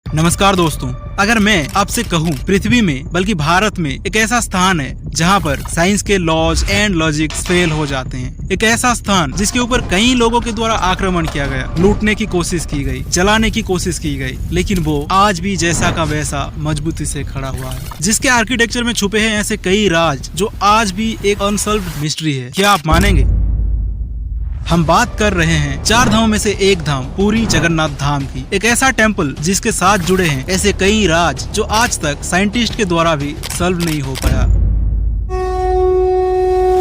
नमस्कार दोस्तों, अगर मैं आपसे कहूं पृथ्वी में बल्कि भारत में एक ऐसा स्थान है जहां पर साइंस के लॉज एंड लॉजिक्स फेल हो जाते हैं, एक ऐसा स्थान जिसके ऊपर कई लोगों के द्वारा आक्रमण किया गया, लूटने की कोशिश की गई, जलाने की कोशिश की गई, लेकिन वो आज भी जैसा का वैसा मजबूती से खड़ा हुआ है, जिसके आर्किटेक्चर में छुपे हैं ऐसे कई राज जो आज भी एक अनसॉल्व्ड मिस्ट्री है। क्या आप मानेंगे? हम बात कर रहे हैं चार धामों में से एक धाम पुरी जगन्नाथ धाम की, एक ऐसा टेम्पल जिसके साथ जुड़े हैं ऐसे कई राज जो आज तक साइंटिस्ट के द्वारा भी सॉल्व नहीं हो पाया।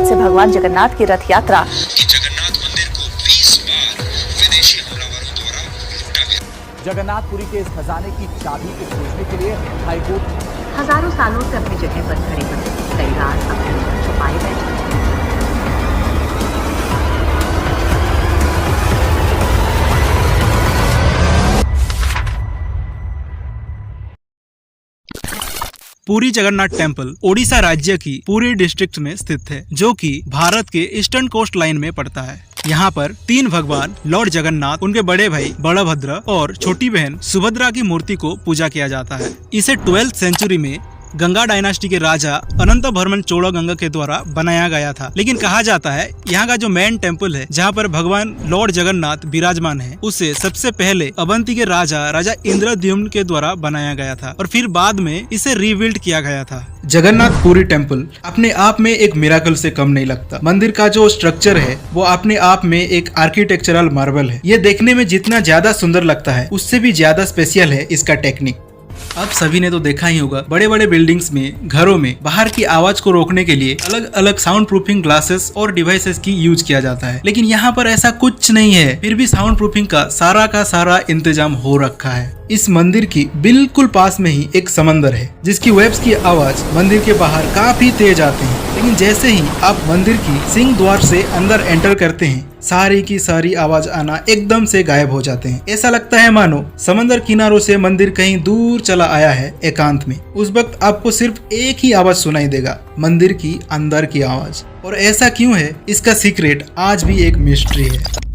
से भगवान जगन्नाथ की रथ यात्रा जगन्नाथ मंदिर को 20 बार विदेशी हमलावरों द्वारा लूटा गया। जगन्नाथपुरी के इस खजाने की चाबी को खोजने के लिए हाईकोर्ट हजारों सालों से अपनी जगह पर खड़े बने कई राज अपने अंदर छुपाए बैठे। पुरी जगन्नाथ टेम्पल ओडिशा राज्य की पुरी डिस्ट्रिक्ट में स्थित है, जो कि भारत के ईस्टर्न कोस्ट लाइन में पड़ता है। यहाँ पर तीन भगवान लॉर्ड जगन्नाथ, उनके बड़े भाई बलभद्र और छोटी बहन सुभद्रा की मूर्ति को पूजा किया जाता है। इसे 12th सेंचुरी में गंगा डायनास्टी के राजा अनंतवर्मन चोड़गंगा के द्वारा बनाया गया था, लेकिन कहा जाता है यहाँ का जो मेन टेम्पल है जहाँ पर भगवान लॉर्ड जगन्नाथ विराजमान है, उसे सबसे पहले अवंती के राजा इंद्रद्युम्न के द्वारा बनाया गया था और फिर बाद में इसे रीबिल्ड किया गया था। जगन्नाथ पुरी टेम्पल अपने आप में एक मिराकल से कम नहीं लगता। मंदिर का जो स्ट्रक्चर है वो अपने आप में एक आर्किटेक्चरल मार्वल है। ये देखने में जितना ज्यादा सुंदर लगता है उससे भी ज्यादा स्पेशल है इसका टेक्निक। अब सभी ने तो देखा ही होगा, बड़े बड़े बिल्डिंग्स में, घरों में बाहर की आवाज को रोकने के लिए अलग अलग साउंड प्रूफिंग ग्लासेस और डिवाइसेस की यूज किया जाता है, लेकिन यहाँ पर ऐसा कुछ नहीं है। फिर भी साउंड प्रूफिंग का सारा इंतजाम हो रखा है। इस मंदिर की बिल्कुल पास में ही एक समंदर है जिसकी वेव्स की आवाज मंदिर के बाहर काफी तेज आती है, लेकिन जैसे ही आप मंदिर की सिंह द्वार से अंदर एंटर करते हैं सारी की सारी आवाज आना एकदम से गायब हो जाते हैं। ऐसा लगता है मानो समंदर किनारों से मंदिर कहीं दूर चला आया है एकांत में। उस वक्त आपको सिर्फ एक ही आवाज सुनाई देगा, मंदिर की अंदर की आवाज। और ऐसा क्यों है, इसका सीक्रेट आज भी एक मिस्ट्री है।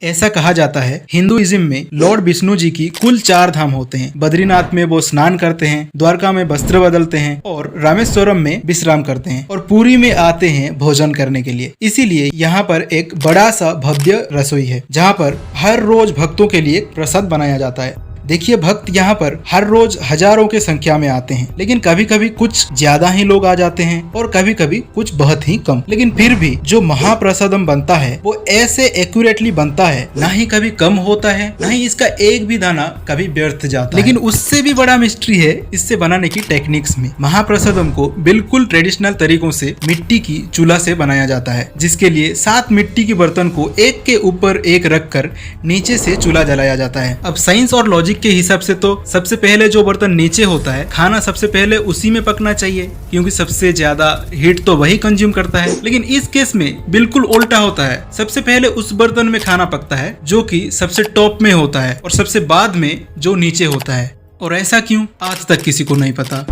ऐसा कहा जाता है हिंदुइज्म में लॉर्ड विष्णु जी की कुल 4 धाम होते हैं। बद्रीनाथ में वो स्नान करते हैं, द्वारका में वस्त्र बदलते हैं और रामेश्वरम में विश्राम करते हैं और पुरी में आते हैं भोजन करने के लिए। इसीलिए यहाँ पर एक बड़ा सा भव्य रसोई है जहाँ पर हर रोज भक्तों के लिए प्रसाद बनाया जाता है। देखिए, भक्त यहाँ पर हर रोज हजारों के संख्या में आते हैं, लेकिन कभी कभी कुछ ज्यादा ही लोग आ जाते हैं और कभी कभी कुछ बहुत ही कम। लेकिन फिर भी जो महाप्रसादम बनता है वो ऐसे एक्यूरेटली बनता है, ना ही कभी कम होता है, ना ही इसका एक भी दाना कभी व्यर्थ जाता है। लेकिन उससे भी बड़ा मिस्ट्री है इससे बनाने की टेक्निक्स में। महाप्रसादम को बिल्कुल ट्रेडिशनल तरीकों से मिट्टी की चूल्हा से बनाया जाता है, जिसके लिए 7 मिट्टी के बर्तन को एक के ऊपर एक रखकर नीचे से चूल्हा जलाया जाता है। अब साइंस और लॉजिक के हिसाब से तो सबसे पहले जो बर्तन नीचे होता है, खाना सबसे पहले उसी में पकना चाहिए, क्योंकि सबसे ज्यादा हीट तो वही कंज्यूम करता है। लेकिन इस केस में बिल्कुल उल्टा होता है, सबसे पहले उस बर्तन में खाना पकता है जो कि सबसे टॉप में होता है और सबसे बाद में जो नीचे होता है। और ऐसा क्यों, आज तक किसी को नहीं पता।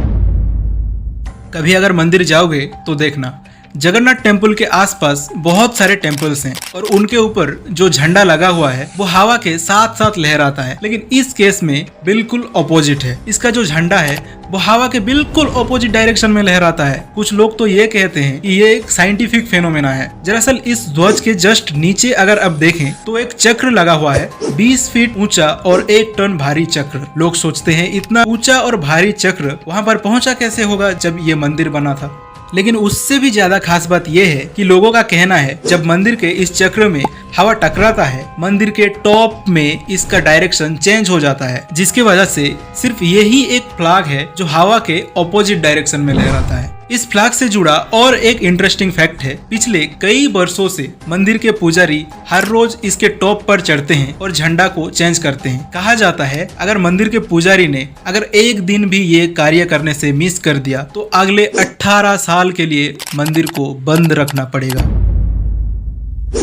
कभी अगर मंदिर जाओगे तो देखना, जगन्नाथ टेम्पल के आसपास बहुत सारे टेम्पल्स हैं और उनके ऊपर जो झंडा लगा हुआ है वो हवा के साथ साथ लहराता है। लेकिन इस केस में बिल्कुल ऑपोजिट है। इसका जो झंडा है वो हवा के बिल्कुल ऑपोजिट डायरेक्शन में लहराता है। कुछ लोग तो ये कहते हैं कि ये एक साइंटिफिक फेनोमेना है। दरअसल इस ध्वज के जस्ट नीचे अगर अब देखें तो एक चक्र लगा हुआ है, 20 फीट ऊंचा और 1 टन भारी चक्र। लोग सोचते हैं इतना ऊंचा और भारी चक्र वहां पर पहुंचा कैसे होगा जब ये मंदिर बना था। लेकिन उससे भी ज्यादा खास बात यह है कि लोगों का कहना है जब मंदिर के इस चक्र में हवा टकराता है, मंदिर के टॉप में इसका डायरेक्शन चेंज हो जाता है, जिसकी वजह से सिर्फ यही एक फ्लैग है जो हवा के ऑपोजिट डायरेक्शन में लहराता है। इस फ्लैग से जुड़ा और एक इंटरेस्टिंग फैक्ट है, पिछले कई वर्षों से मंदिर के पुजारी हर रोज इसके टॉप पर चढ़ते हैं और झंडा को चेंज करते हैं। कहा जाता है अगर मंदिर के पुजारी ने अगर एक दिन भी ये कार्य करने से मिस कर दिया तो अगले 18 साल के लिए मंदिर को बंद रखना पड़ेगा।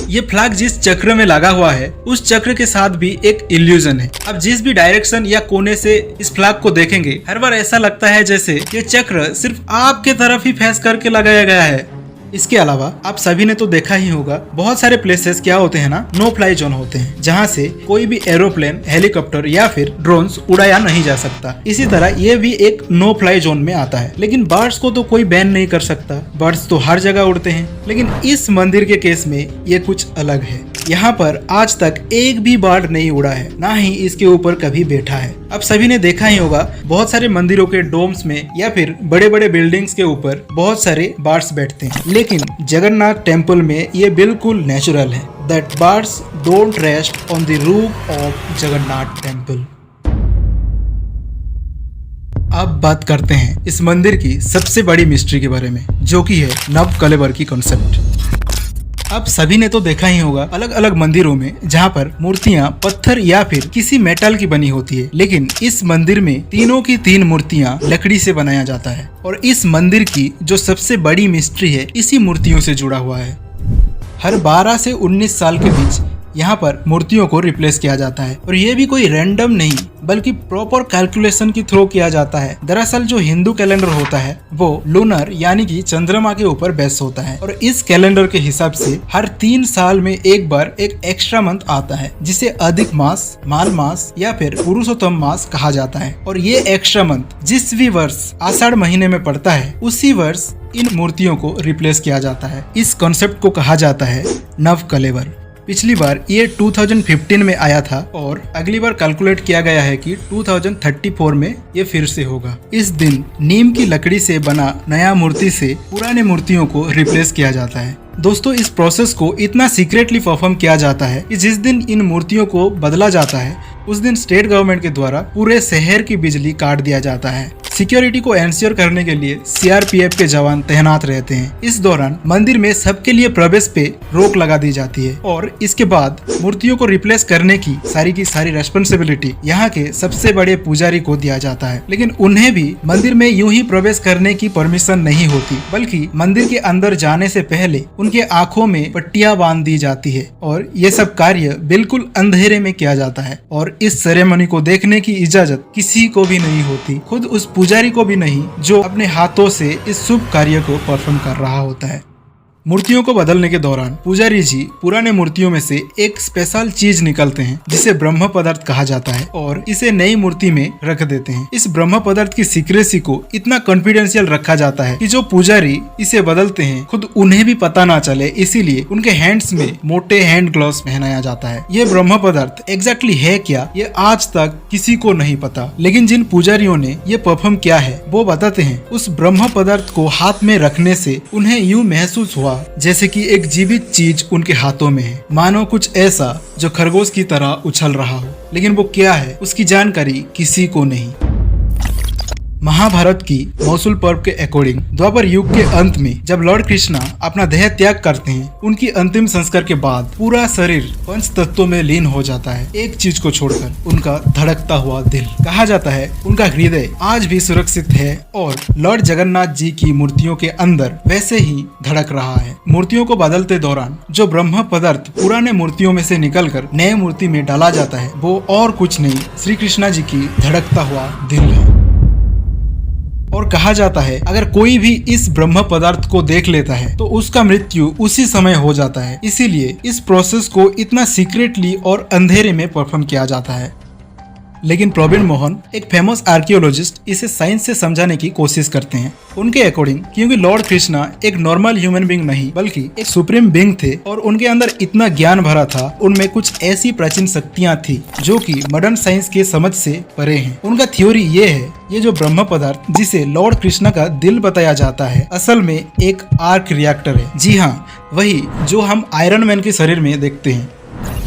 ये फ्लैग जिस चक्र में लगा हुआ है उस चक्र के साथ भी एक इल्यूजन है। अब जिस भी डायरेक्शन या कोने से इस फ्लैग को देखेंगे हर बार ऐसा लगता है जैसे ये चक्र सिर्फ आपके तरफ ही फेस करके लगाया गया है। इसके अलावा आप सभी ने तो देखा ही होगा, बहुत सारे प्लेसेस क्या होते हैं ना, नो फ्लाई जोन होते हैं, जहाँ से कोई भी एरोप्लेन, हेलीकॉप्टर या फिर ड्रोन्स उड़ाया नहीं जा सकता। इसी तरह ये भी एक नो फ्लाई जोन में आता है। लेकिन बर्ड्स को तो कोई बैन नहीं कर सकता, बर्ड्स तो हर जगह उड़ते हैं। लेकिन इस मंदिर के केस में ये कुछ अलग है। यहाँ पर आज तक एक भी बर्ड नहीं उड़ा है, ना ही इसके ऊपर कभी बैठा है। आप सभी ने देखा ही होगा, बहुत सारे मंदिरों के डोम्स में या फिर बड़े बड़े बिल्डिंग्स के ऊपर बहुत सारे बर्ड्स बैठते हैं, लेकिन जगन्नाथ टेम्पल में ये बिल्कुल नेचुरल है that birds don't rest on the roof of Jagannath temple. अब बात करते हैं इस मंदिर की सबसे बड़ी मिस्ट्री के बारे में, जो कि है नव कलेवर की कॉन्सेप्ट। आप सभी ने तो देखा ही होगा, अलग अलग मंदिरों में जहाँ पर मूर्तियाँ पत्थर या फिर किसी मेटल की बनी होती है, लेकिन इस मंदिर में तीनों की तीन मूर्तियाँ लकड़ी से बनाया जाता है। और इस मंदिर की जो सबसे बड़ी मिस्ट्री है इसी मूर्तियों से जुड़ा हुआ है। हर 12 से 19 साल के बीच यहाँ पर मूर्तियों को रिप्लेस किया जाता है, और ये भी कोई रैंडम नहीं बल्कि प्रॉपर कैलकुलेशन की थ्रू किया जाता है। दरअसल जो हिंदू कैलेंडर होता है वो लूनर यानी कि चंद्रमा के ऊपर बेस होता है, और इस कैलेंडर के हिसाब से हर 3 साल में एक बार एक एक्स्ट्रा मंथ आता है, जिसे अधिक मास, माल मास या फिर पुरुषोत्तम मास कहा जाता है। और ये एक्स्ट्रा मंथ जिस भी वर्ष आषाढ़ महीने में पड़ता है, उसी वर्ष इन मूर्तियों को रिप्लेस किया जाता है। इस कॉन्सेप्ट को कहा जाता है नव कलेवर। पिछली बार ये 2015 में आया था, और अगली बार कैलकुलेट किया गया है कि 2034 में ये फिर से होगा। इस दिन नीम की लकड़ी से बना नया मूर्ति से पुराने मूर्तियों को रिप्लेस किया जाता है। दोस्तों, इस प्रोसेस को इतना सीक्रेटली परफॉर्म किया जाता है कि जिस दिन इन मूर्तियों को बदला जाता है उस दिन स्टेट गवर्नमेंट के द्वारा पूरे शहर की बिजली काट दिया जाता है। सिक्योरिटी को एंश्योर करने के लिए सीआरपीएफ के जवान तैनात रहते हैं। इस दौरान मंदिर में सबके लिए प्रवेश पे रोक लगा दी जाती है, और इसके बाद मूर्तियों को रिप्लेस करने की सारी रेस्पॉन्सिबिलिटी यहाँ के सबसे बड़े पुजारी को दिया जाता है। लेकिन उन्हें भी मंदिर में यूं ही प्रवेश करने की परमिशन नहीं होती, बल्कि मंदिर के अंदर जाने से पहले उनके आंखों में पट्टियां बांध दी जाती है, और ये सब कार्य बिल्कुल अंधेरे में किया जाता है। और इस सेरेमनी को देखने की इजाजत किसी को भी नहीं होती, खुद उस पुजारी को भी नहीं जो अपने हाथों से इस शुभ कार्य को परफॉर्म कर रहा होता है। मूर्तियों को बदलने के दौरान पुजारी जी पुराने मूर्तियों में से एक स्पेशल चीज निकलते हैं, जिसे ब्रह्म पदार्थ कहा जाता है, और इसे नई मूर्ति में रख देते हैं। इस ब्रह्म पदार्थ की सीक्रेसी को इतना कॉन्फिडेंशियल रखा जाता है कि जो पुजारी इसे बदलते हैं खुद उन्हें भी पता ना चले, इसीलिए उनके हैंड्स में मोटे हैंड ग्लव्स पहनाया जाता है। ये ब्रह्म पदार्थ एग्जैक्टली है क्या, ये आज तक किसी को नहीं पता, लेकिन जिन पुजारियों ने ये परफॉर्म किया है वो बताते हैं उस ब्रह्म पदार्थ को हाथ में रखने से उन्हें यूं महसूस हुआ जैसे कि एक जीवित चीज उनके हाथों में है, मानो कुछ ऐसा जो खरगोश की तरह उछल रहा हो। लेकिन वो क्या है उसकी जानकारी किसी को नहीं। महाभारत की मौसूल पर्व के अकॉर्डिंग द्वापर युग के अंत में जब लॉर्ड कृष्णा अपना देह त्याग करते हैं, उनकी अंतिम संस्कार के बाद पूरा शरीर पंच तत्वों में लीन हो जाता है, एक चीज को छोड़कर, उनका धड़कता हुआ दिल। कहा जाता है उनका हृदय आज भी सुरक्षित है और लॉर्ड जगन्नाथ जी की मूर्तियों के अंदर वैसे ही धड़क रहा है। मूर्तियों को बदलते दौरान जो ब्रह्म पदार्थ पुराने मूर्तियों में से निकलकर नए मूर्ति में डाला जाता है वो और कुछ नहीं, श्री कृष्णा जी की धड़कता हुआ दिल है। और कहा जाता है अगर कोई भी इस ब्रह्म पदार्थ को देख लेता है तो उसका मृत्यु उसी समय हो जाता है। इसीलिए इस प्रोसेस को इतना सीक्रेटली और अंधेरे में परफॉर्म किया जाता है। लेकिन प्रवीण मोहन, एक फेमस आर्कियोलॉजिस्ट, इसे साइंस से समझाने की कोशिश करते हैं। उनके अकॉर्डिंग क्योंकि लॉर्ड कृष्णा एक नॉर्मल ह्यूमन बीइंग नहीं बल्कि एक सुप्रीम बीइंग थे, और उनके अंदर इतना ज्ञान भरा था, उनमें कुछ ऐसी प्राचीन शक्तियां थी जो कि मॉडर्न साइंस के समझ से परे हैं। उनका थ्योरी ये है, ये जो ब्रह्म पदार्थ जिसे लॉर्ड कृष्णा का दिल बताया जाता है, असल में एक आर्क रिएक्टर है। जी हाँ, वही जो हम आयरन मैन के शरीर में देखते हैं।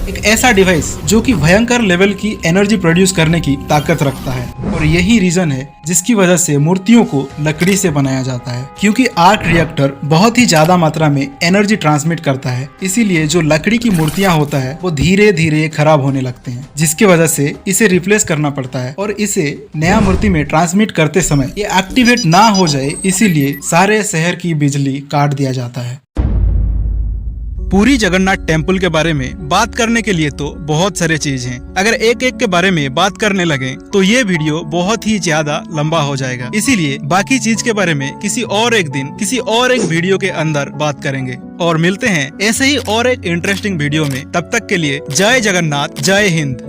एक ऐसा डिवाइस जो कि भयंकर लेवल की एनर्जी प्रोड्यूस करने की ताकत रखता है, और यही रीजन है जिसकी वजह से मूर्तियों को लकड़ी से बनाया जाता है। क्योंकि आर्क रिएक्टर बहुत ही ज्यादा मात्रा में एनर्जी ट्रांसमिट करता है, इसीलिए जो लकड़ी की मूर्तियां होता है वो धीरे धीरे खराब होने लगते हैं, जिसकी वजह से इसे रिप्लेस करना पड़ता है। और इसे नया मूर्ति में ट्रांसमिट करते समय ये एक्टिवेट ना हो जाए, इसीलिए सारे शहर की बिजली काट दिया जाता है। पूरी जगन्नाथ टेम्पल के बारे में बात करने के लिए तो बहुत सारे चीज हैं। अगर एक एक के बारे में बात करने लगे तो ये वीडियो बहुत ही ज्यादा लंबा हो जाएगा। इसीलिए बाकी चीज के बारे में किसी और एक दिन किसी और एक वीडियो के अंदर बात करेंगे। और मिलते हैं ऐसे ही और एक इंटरेस्टिंग वीडियो में। तब तक के लिए जय जगन्नाथ, जय हिंद।